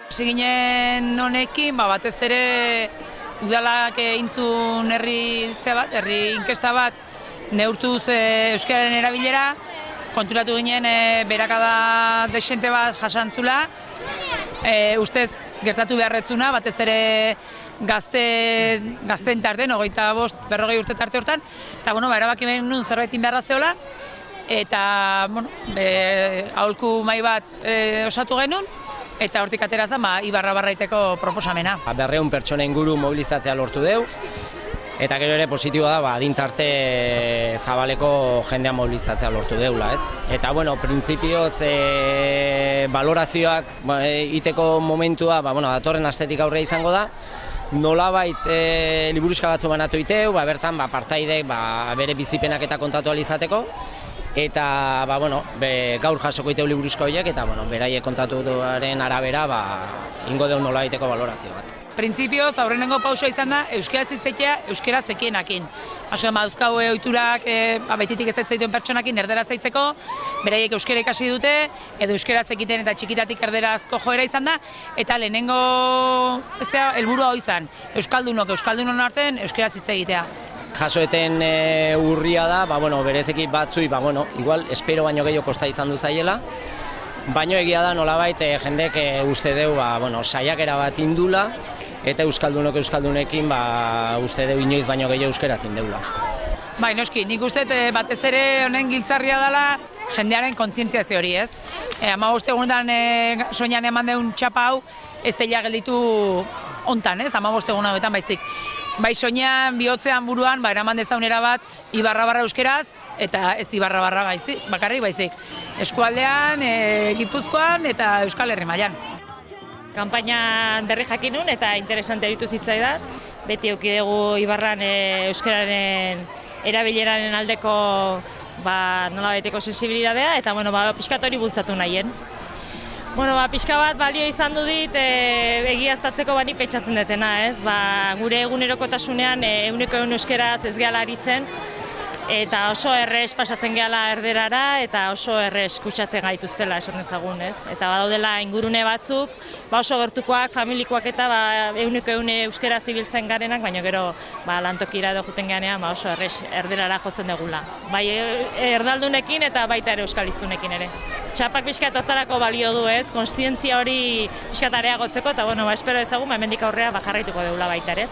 Hasi ginen honekin, batez ere udalak eintzun herri inkesta bat neurtuz euskararen erabilera, konturatu ginen berakada desente bat jasantzula, ustez gertatu beharretzuna, batez ere gazten tarten, 25-40 urte tarte hortan, eta erabaki behar nuen zerbaitein beharra zehola, eta aholku mahai bat osatu genuen, eta hortik atera zen Ibarra-Barraiteko proposamena. 200 pertsona inguru mobilizatzea lortu deu, eta gero ere positiboa da, adin-tarte zabaleko jendea mobilizatzea lortu deula, ez? Eta, printzipioz, valorazioak iteko momentua, datorren astetik aurre izango da, nolabait liburuxka batzu banatu iteu, bertan partaidek bere bizipenak eta kontatu alizateko, eta gaur jasoko iteu liburuxka horiek, eta beraiek kontatuaren arabera ingo deu nolabaiteko valorazio bat. Printzipioz, aurrenengo pausoa izan da, euskaraz hitzetea, euskaraz zekienakin. Baduzkau ohiturak betitik ez zaituen pertsonakin erderaz zaitzeko, beraiek euskara ikasi dute, edo euskaraz zekiten eta txikitatik erderazko joera izan da, eta lehenengo helburua hori izan, euskaldunon artean euskaraz hitz egitea. Jasoeten urria da, berezeki batzui, igual, espero baino gehiago kosta izan du zaiela, baino egia da nolabait jendek uste deu, saiakera bat indula, eta euskaldunekin uste deu inoiz baino gehiago euskaraz indeula. Bai, noski, nik uste batez ere honen giltzarria dela jendearen kontzientziazio hori, ez? 15 egunetan soinean eman deun txapa hau, ez dela gelditu hontan, ez? 15 egun hauetan baizik. Bai soinean, bihotzean, buruan, eraman dezaunera bat Ibarra-Barra euskeraz, eta ez Ibarra-Barra bakarrik baizik. Eskualdean, Gipuzkoan eta Euskal Herri mailan. Kanpainan berri jakinun eta interesante aritu zitzaidan. Beti eduki dugu Ibarran euskararen erabileraren aldeko nolabaiteko sensibilidadea eta pixkat hori bultzatu nahien. Pixka bat balio izan du dit egiaztatzeko bani pentsatzen detena, ez? Gure egunerokotasunean 100% euskaraz ez gehala aritzen, eta oso errez pasatzen gehala erderara, eta oso errez kutsatzen gaituztela esan ezagun, ez? Eta badaudela ingurune batzuk, oso gertukoak, familikoak eta 100% euskaraz ibiltzen garenak, baina gero lantokira edo juten ganean oso errez erderara jotzen dugula. Bai erdaldunekin eta baita ere euskaliztunekin ere. Txapak pixkat hortarako balio du, ez? Kontzientzia hori pixkat areagotzeko, eta espero ezagun hemendik aurrea jarraituko dugula baita ere.